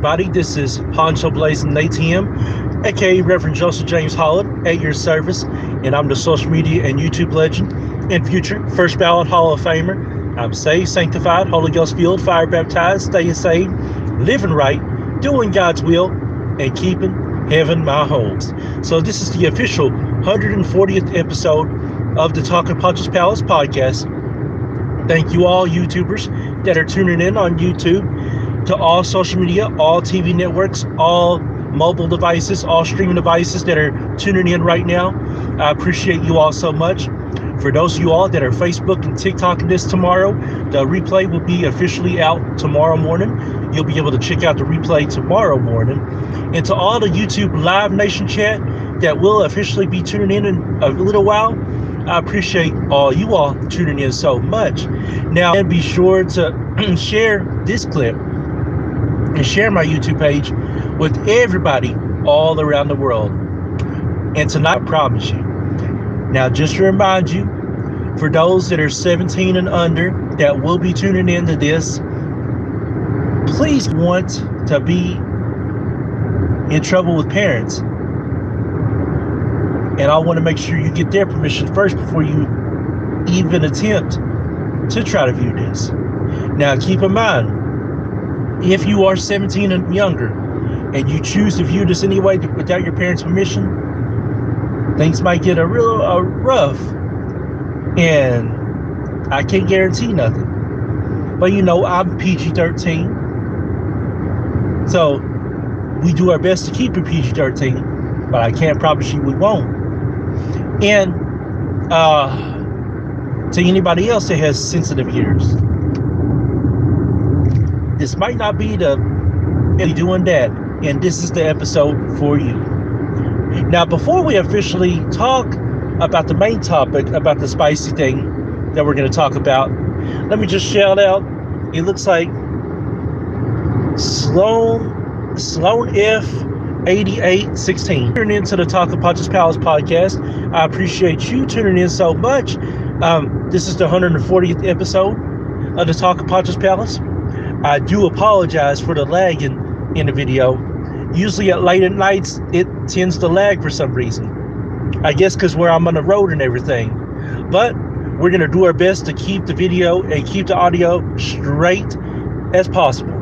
everybody. This is Poncho blazing ATM, aka Reverend Joseph James Holland, at your service, and I'm the social media and YouTube legend and future first ballot Hall of Famer. I'm saved, sanctified, Holy Ghost filled, fire baptized, staying saved, living right, doing God's will, and keeping heaven my home. So this is the official 140th episode of the Talking Poncho's Palace podcast. Thank you all YouTubers that are tuning in on YouTube, to all social media, all TV networks, all mobile devices, all streaming devices that are tuning in right now. I appreciate you all so much. For those of you all that are Facebook and TikToking this tomorrow, the replay will be officially out tomorrow morning. You'll be able to check out the replay tomorrow morning. And to all the YouTube Live Nation chat that will officially be tuning in a little while, I appreciate all you all tuning in so much. Now, and be sure to share this clip and share my YouTube page with everybody all around the world. And tonight, I promise you. Now, just to remind you, for those that are 17 and under that will be tuning into this, please want to be in trouble with parents. And I want to make sure you get their permission first before you even attempt to try to view this. Now, keep in mind, if you are 17 and younger and you choose to view this anyway without your parents' permission, things might get a real rough, and I can't guarantee nothing. But you know, I'm PG-13, so we do our best to keep it PG-13, but I can't promise you we won't. And to anybody else that has sensitive ears, this might not be the doing that, and this is the episode for you. Now, before we officially talk about the main topic, about the spicy thing that we're going to talk about, let me just shout out, it looks like Sloan F8816 tuning into the Talking Poncho's Palace podcast. I appreciate you tuning in so much. This is the 140th episode of the Talking Poncho's Palace. I do apologize for the lag in the video. Usually at late at nights, it tends to lag for some reason. I guess because where I'm on the road and everything. But we're going to do our best to keep the video and keep the audio straight as possible.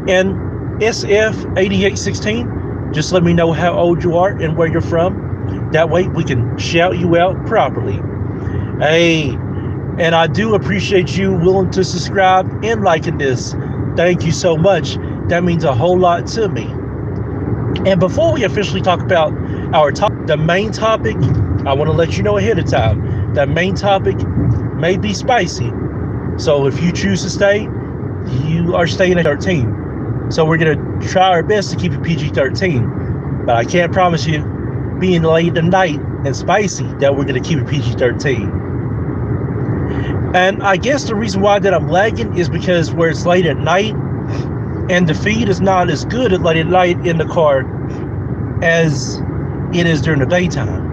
And SF8816, just let me know how old you are and where you're from. That way we can shout you out properly. Hey, and I do appreciate you willing to subscribe and liking this. Thank you so much. That means a whole lot to me. And before we officially talk about the main topic, I want to let you know ahead of time, the main topic may be spicy. So if you choose to stay, you are staying at 13. So we're going to try our best to keep it PG-13. But I can't promise you, being late at night and spicy, that we're going to keep it PG-13. And I guess the reason why that I'm lagging is because where it's late at night, and the feed is not as good at late at night in the car as it is during the daytime.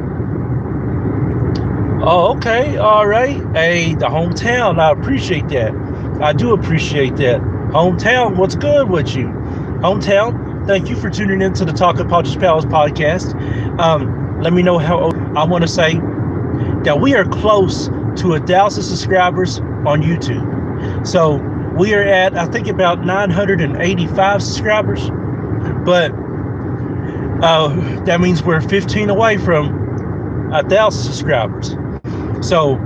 Oh, okay, all right. Hey, the hometown, I appreciate that. I do appreciate that. Hometown, what's good with you? Hometown, thank you for tuning in to the Talking Poncho's Palace podcast. Let me know how old. I want to say that we are close to 1,000 subscribers on YouTube. So we are at, I think, about 985 subscribers, but that means we're 15 away from 1,000 subscribers. So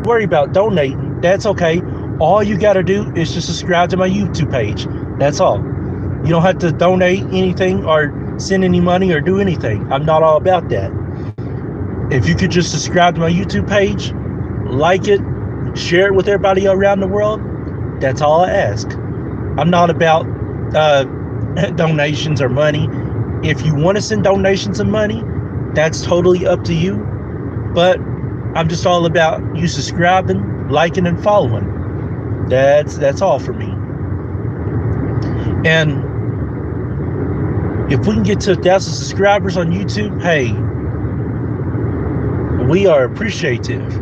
worry about donating. That's okay. All you got to do is just subscribe to my YouTube page. That's all. You don't have to donate anything or send any money or do anything. I'm not all about that. If you could just subscribe to my YouTube page, like it, share it with everybody around the world, that's all I ask. I'm not about donations or money. If you want to send donations and money, that's totally up to you. But I'm just all about you subscribing, liking, and following. That's all for me. And if we can get to 1,000 subscribers on YouTube, hey, we are appreciative.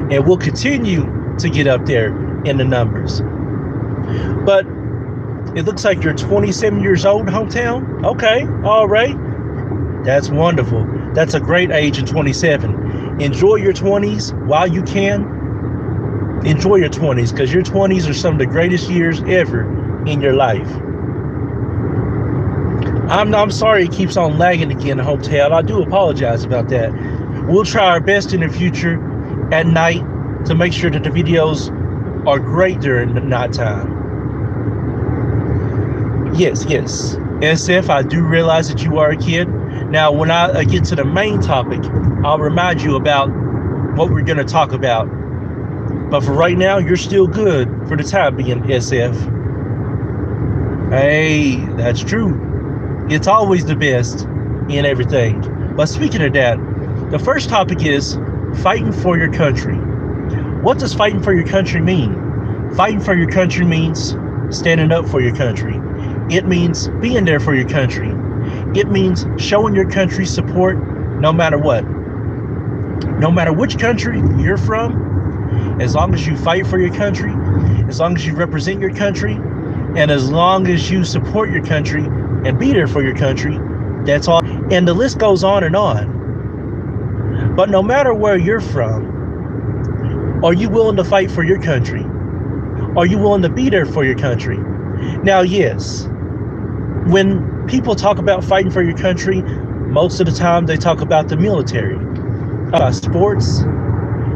And we'll continue to get up there in the numbers. But It looks like you're 27 years old, hometown. Okay, all right. That's wonderful. That's a great age of 27. Enjoy your 20s while you can. Enjoy your 20s, because your 20s are some of the greatest years ever in your life. I'm sorry it keeps on lagging again, hometown. I do apologize about that. We'll try our best in the future at night to make sure that the videos are great during the nighttime. Yes. SF, I do realize that you are a kid. Now, when I get to the main topic, I'll remind you about what we're going to talk about. But for right now, you're still good for the time being, SF. Hey, that's true. It's always the best in everything. But speaking of that, the first topic is fighting for your country. What does fighting for your country mean? Fighting for your country means standing up for your country. It means being there for your country. It means showing your country support no matter what. No matter which country you're from, as long as you fight for your country, as long as you represent your country, and as long as you support your country and be there for your country, that's all. And the list goes on and on. But no matter where you're from, are you willing to fight for your country? Are you willing to be there for your country? Now, yes, when people talk about fighting for your country, most of the time they talk about the military, sports.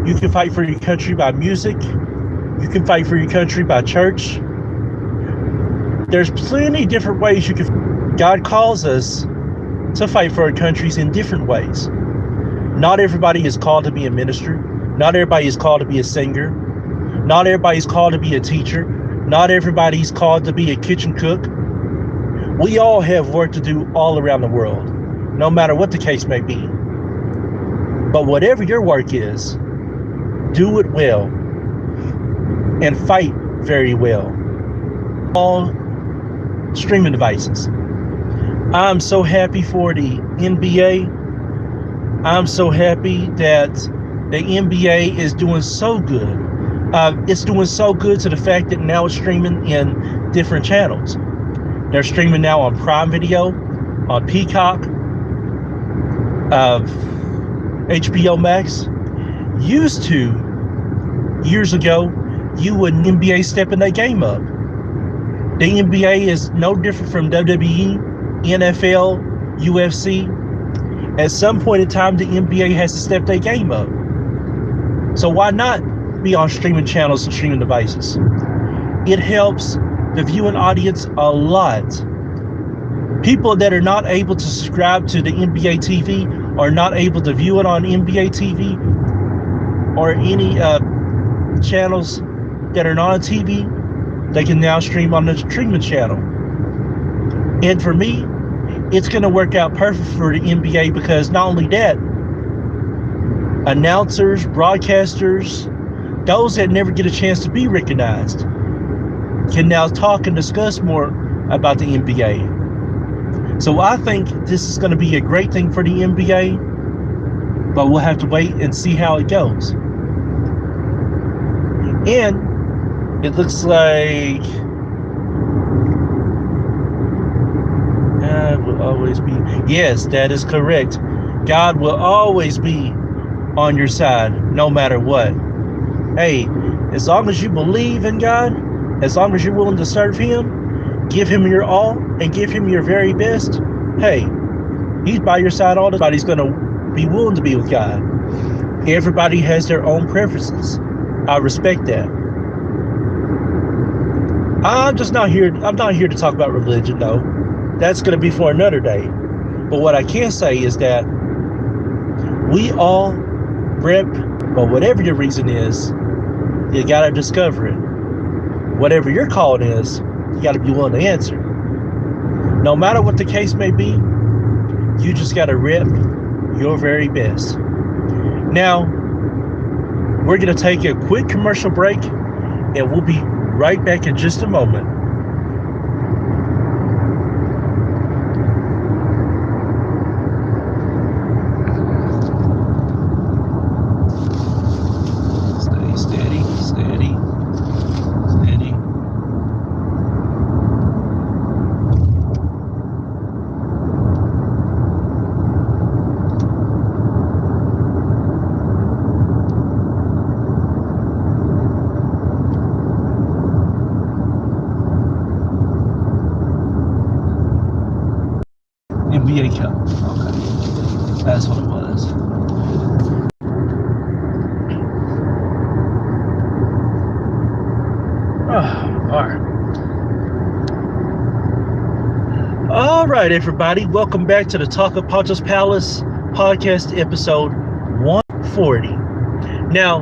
You can fight for your country by music. You can fight for your country by church. There's plenty of different ways you can. God calls us to fight for our countries in different ways. Not everybody is called to be a minister. Not everybody is called to be a singer. Not everybody's called to be a teacher. Not everybody's called to be a kitchen cook. We all have work to do all around the world, no matter what the case may be. But whatever your work is, do it well and fight very well. All streaming devices. I'm so happy for the NBA. I'm so happy that the NBA is doing so good. It's doing so good to the fact that now it's streaming in different channels. They're streaming now on Prime Video, on Peacock, HBO Max. Used to, years ago, you would NBA stepping their game up. The NBA is no different from WWE, NFL, UFC. At some point in time, the NBA has to step their game up. So why not be on streaming channels and streaming devices? It helps the viewing audience a lot. People that are not able to subscribe to the NBA TV are not able to view it on NBA TV or any channels that are not on TV, they can now stream on the streaming channel. And for me, it's going to work out perfect for the NBA because not only that, announcers, broadcasters, those that never get a chance to be recognized can now talk and discuss more about the NBA. So I think this is going to be a great thing for the NBA, but we'll have to wait and see how it goes. And it looks like God will always be. Yes, that is correct. God will always be on your side, no matter what. Hey, as long as you believe in God, as long as you're willing to serve Him, give Him your all, and give Him your very best, hey, He's by your side all the time. He's going to be willing to be with God. Everybody has their own preferences. I respect that. I'm not here to talk about religion, though. That's going to be for another day. But what I can say is that we all rep, but whatever your reason is, you got to discover it. Whatever your calling is, you got to be willing to answer. No matter what the case may be, you just got to rep your very best. Now, we're going to take a quick commercial break, and we'll be right back in just a moment. Stay steady. right, everybody, welcome back to the Talk of Poncho's Palace podcast episode 140. Now,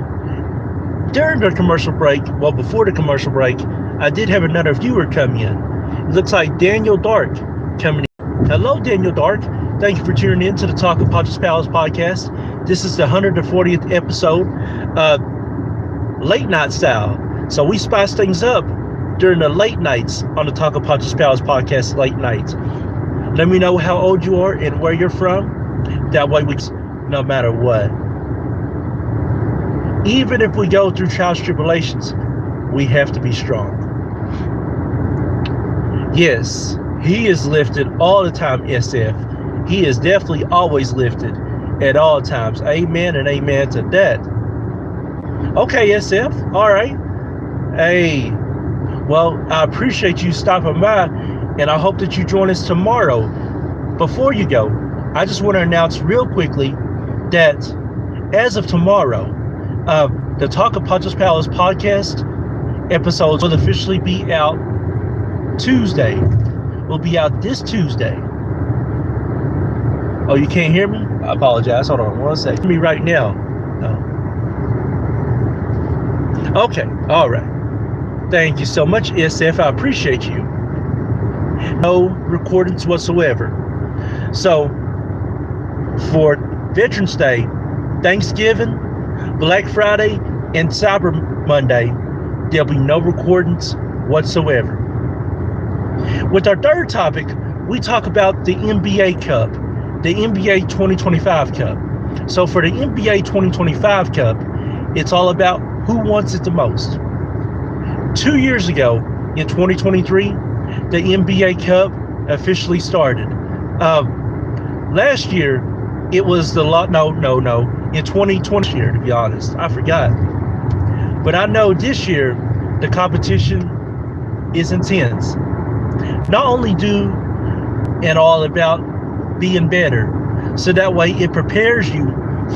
during the commercial break, before the commercial break, I did have another viewer come in. It looks like Daniel Dark coming in. Hello, Daniel Dark. Thank you for tuning in to the Talk of Poncho's Palace podcast. This is the 140th episode, late night style. So we spice things up during the late nights on the Talk of Poncho's Palace podcast, late nights. Let me know how old you are and where you're from. That way, no matter what, even if we go through trials and tribulations, we have to be strong. Yes, he is lifted all the time, SF. He is definitely always lifted at all times. Amen and amen to that. Okay, SF. All right. Hey, well, I appreciate you stopping by, and I hope that you join us tomorrow. Before you go, I just want to announce real quickly that as of tomorrow, the Talk of Poncho's Palace podcast episodes will officially be out Tuesday. Will be out this Tuesday. Oh, you can't hear me? I apologize. Hold on one second. Hear me right now. Oh. Okay. All right. Thank you so much, SF. I appreciate you. No recordings whatsoever. So, for Veterans Day, Thanksgiving, Black Friday, and Cyber Monday, there'll be no recordings whatsoever. With our third topic, we talk about the NBA Cup, the NBA 2025 Cup. So for the NBA 2025 Cup, it's all about who wants it the most. 2 years ago, in 2023, the NBA Cup officially started. Last year, it was in 2020 year, to be honest. I forgot. But I know this year, the competition is intense. Not only and all about being better, so that way it prepares you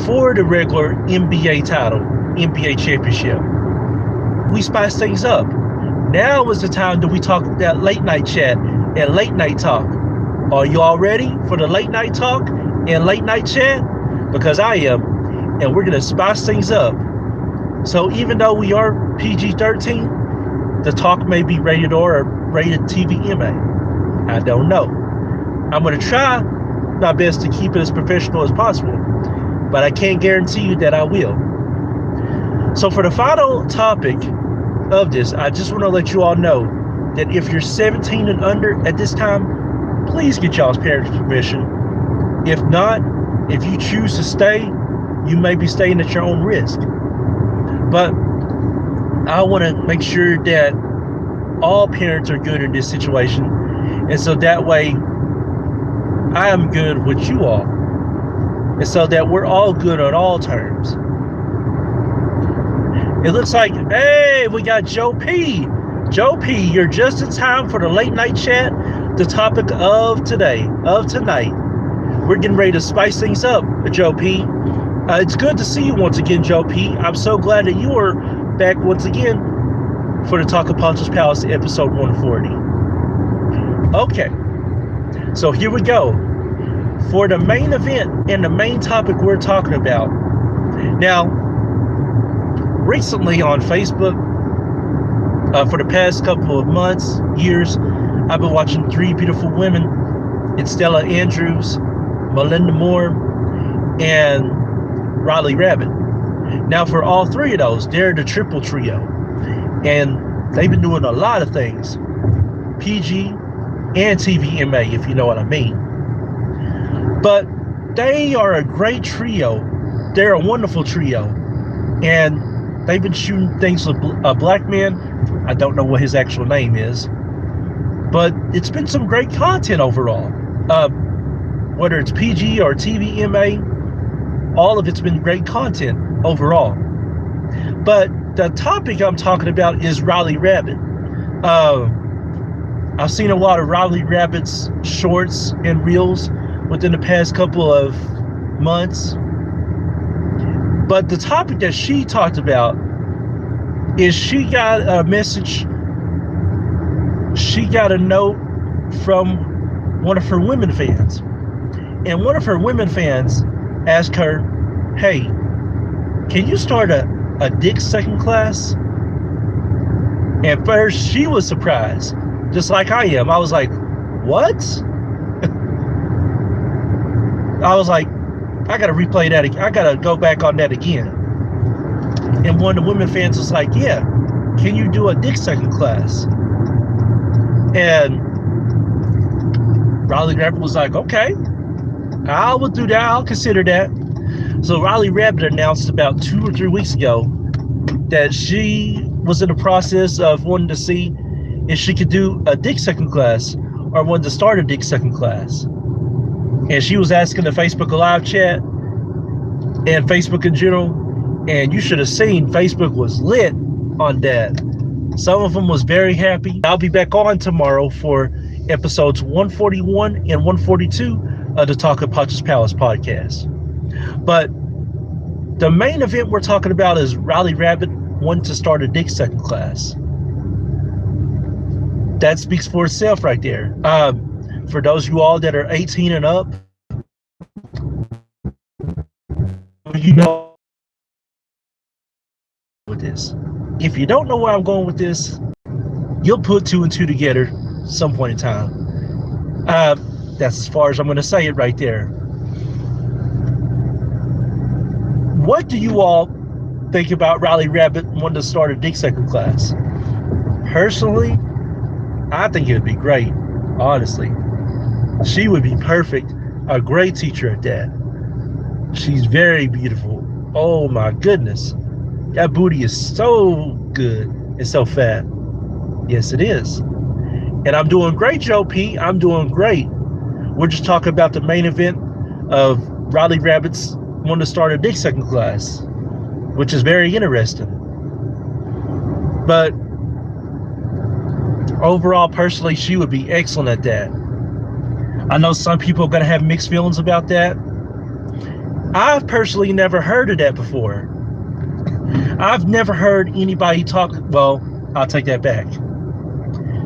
for the regular NBA title, NBA championship. We spice things up. Now is the time that we talk that late night chat and late night talk. Are you all ready for the late night talk and late night chat? Because I am, and we're gonna spice things up. So even though we are PG-13, the talk may be rated R or rated TVMA. I don't know. I'm gonna try my best to keep it as professional as possible, but I can't guarantee you that I will. So for the final topic of this, I just want to let you all know that if you're 17 and under at this time, please get y'all's parents' permission. If not, if you choose to stay, you may be staying at your own risk. But I want to make sure that all parents are good in this situation, and so that way I am good with you all, and so that we're all good on all terms. It looks like, hey, we got Joe P. Joe P, you're just in time for the late night chat, the topic of tonight. We're getting ready to spice things up, Joe P. It's good to see you once again, Joe P. I'm so glad that you are back once again for the Talk of Poncho's Palace episode 140. Okay, so here we go. For the main event and the main topic we're talking about. Now, recently on Facebook, for the past couple of months, years, I've been watching three beautiful women. It's Stella Andrews, Melinda Moore, and Riley Rabbit. Now, for all three of those, they're the triple trio. And they've been doing a lot of things. PG and TVMA, if you know what I mean. But they are a great trio. They're a wonderful trio. And they've been shooting things with a black man. I don't know what his actual name is. But it's been some great content overall. Whether it's PG or TVMA, all of it's been great content overall. But the topic I'm talking about is Riley Rabbit. I've seen a lot of Riley Rabbit's shorts and reels within the past couple of months. But the topic that she talked about is she got a message, she got a note from one of her women fans. And one of her women fans asked her, hey, can you start a dick sucking class? And first she was surprised, just like I am. I was like, what? I was like, I gotta replay that again. I gotta go back on that again. And one of the women fans was like, yeah, can you do a dick sucking class? And Riley Rabbit was like, okay, I will do that. I'll consider that. So Riley Rabbit announced about 2 or 3 weeks ago that she was in the process of wanting to see if she could do a dick sucking class or wanted to start a dick sucking class. And she was asking the Facebook live chat and Facebook in general. And you should have seen Facebook was lit on that. Some of them was very happy. I'll be back on tomorrow for episodes 141 and 142 of the Talk of Poncho's Palace podcast. But the main event we're talking about is Riley Rabbit wanting to start a dick sucking class. That speaks for itself right there. For those of you all that are 18 and up, you know with this. If you don't know where I'm going with this, you'll put 2 and 2 together some point in time. That's as far as I'm going to say it right there. What do you all think about Riley Rabbit wanting to start a dick sucking class? Personally, I think it would be great, honestly. She would be perfect, a great teacher at that. She's very beautiful. Oh my goodness. That booty is so good and so fat. Yes, it is. And I'm doing great, Joe P. I'm doing great. We're just talking about the main event of Riley Rabbit's wanting to start a dick sucking class, which is very interesting. But overall, personally, she would be excellent at that. I know some people are going to have mixed feelings about that. I've personally never heard of that before. I've never heard anybody talk. Well, I'll take that back.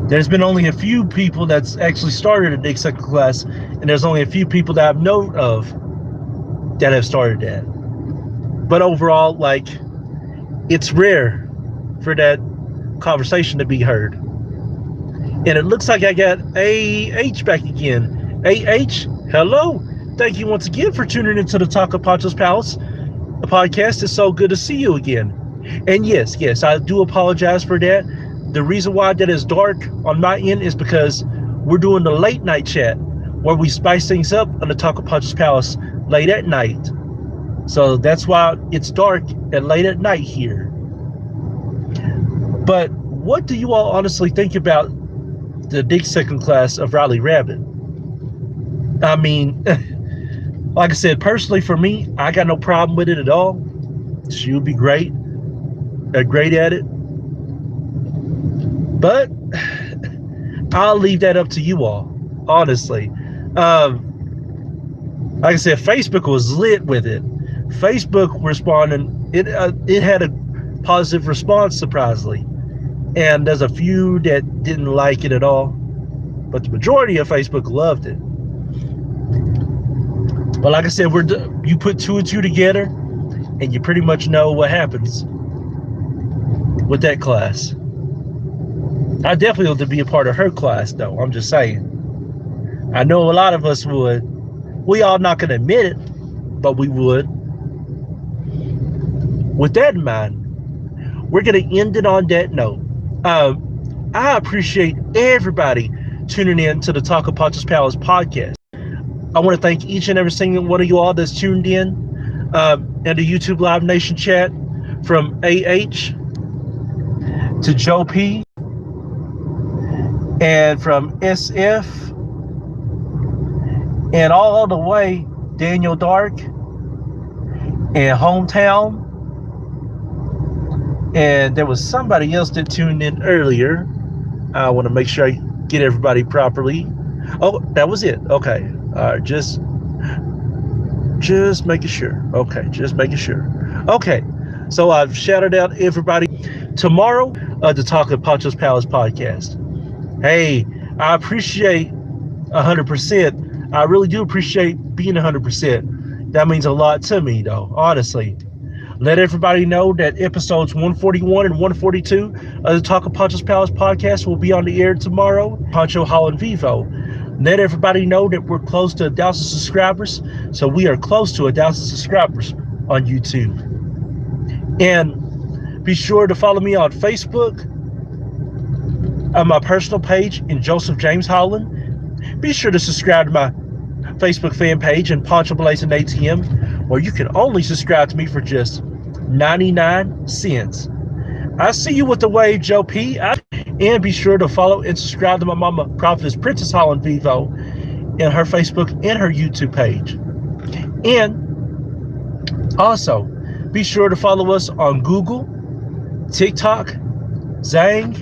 There's been only a few people that's actually started a dick sucking class, and there's only a few people that I've known of that have started that. But overall, like, it's rare for that conversation to be heard. And it looks like I got AH back again. AH, hello. Thank you once again for tuning into the Talk of Poncho's Palace. The podcast is so good to see you again. And yes, I do apologize for that. The reason why that is dark on my end is because we're doing the late night chat where we spice things up on the Talk of Poncho's Palace late at night. So that's why it's dark and late at night here. But what do you all honestly think about the dick sucking class of Riley Rabbit? I mean, like I said, personally for me, I got no problem with it at all. She would be great. Great at it. But I'll leave that up to you all, honestly. Like I said, Facebook was lit with it. Facebook responding, it had a positive response, surprisingly. And there's a few that didn't like it at all. But the majority of Facebook loved it. But like I said, you put 2 and 2 together, and you pretty much know what happens with that class. I definitely want to be a part of her class, though. I'm just saying. I know a lot of us would. We all not going to admit it, but we would. With that in mind, we're going to end it on that note. I appreciate everybody tuning in to the Talk of Poncho's Palace podcast. I want to thank each and every single one of you all that's tuned in and the YouTube Live Nation chat, from AH to Joe P and from SF and all the way Daniel Dark and Hometown. And there was somebody else that tuned in earlier. I want to make sure I get everybody properly. Oh, that was it. Okay. Just making sure. Okay, just making sure. Okay, so I've shouted out everybody. Tomorrow, the Talk of Poncho's Palace podcast. Hey, I appreciate 100%. I really do appreciate being 100%. That means a lot to me, though, honestly. Let everybody know that episodes 141 and 142 of the Talk of Poncho's Palace podcast will be on the air tomorrow. Poncho, Holland, Vivo. Let everybody know that we're close to 1,000 subscribers. So we are close to 1,000 subscribers on YouTube. And be sure to follow me on Facebook, on my personal page in Joseph James Holland. Be sure to subscribe to my Facebook fan page in Poncho Blazing ATM, where you can only subscribe to me for just 99 cents. I see you with the wave, Joe P. And be sure to follow and subscribe to my mama, Prophetess Princess Holland Vivo, in her Facebook and her YouTube page. And also, be sure to follow us on Google, TikTok, Zang,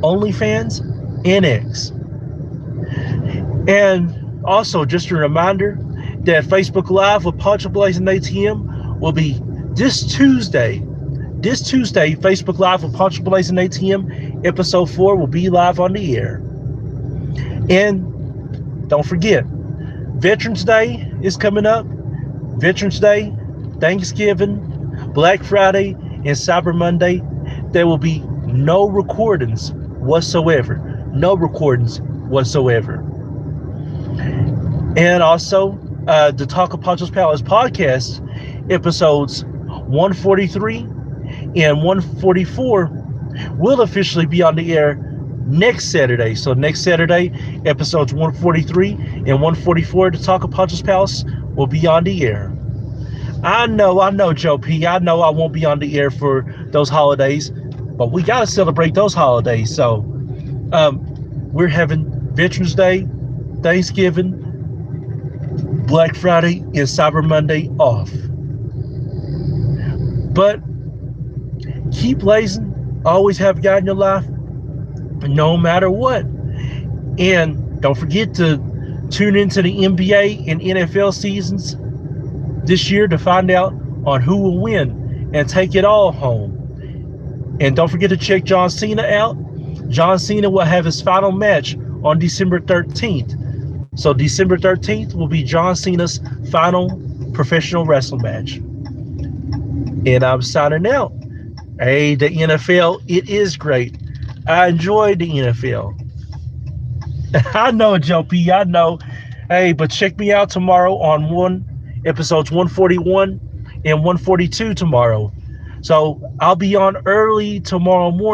OnlyFans, and X. And also, just a reminder that Facebook Live with Poncho Blazing ATM will be this Tuesday. This Tuesday, Facebook Live with Poncho Blazing ATM, episode 4 will be live on the air. And don't forget, Veterans Day is coming up. Veterans Day, Thanksgiving, Black Friday, and Cyber Monday. There will be no recordings whatsoever. No recordings whatsoever. And also, the Talk of Poncho's Palace podcast episodes 143 and 144 will officially be on the air next Saturday. So next Saturday, episodes 143 and 144 to Talk of Poncho's Palace will be on the air. I know, Joe P. I know I won't be on the air for those holidays, but we got to celebrate those holidays. So we're having Veterans Day, Thanksgiving, Black Friday, and Cyber Monday off. But keep blazing. Always have God in your life, no matter what. And don't forget to tune into the NBA and NFL seasons this year to find out on who will win and take it all home. And don't forget to check John Cena out. John Cena will have his final match on December 13th. So December 13th will be John Cena's final professional wrestling match. And I'm signing out. Hey, the NFL, it is great. I enjoy the NFL. I know, Joe P, I know. Hey, but check me out tomorrow on episodes 141 and 142 tomorrow. So I'll be on early tomorrow morning.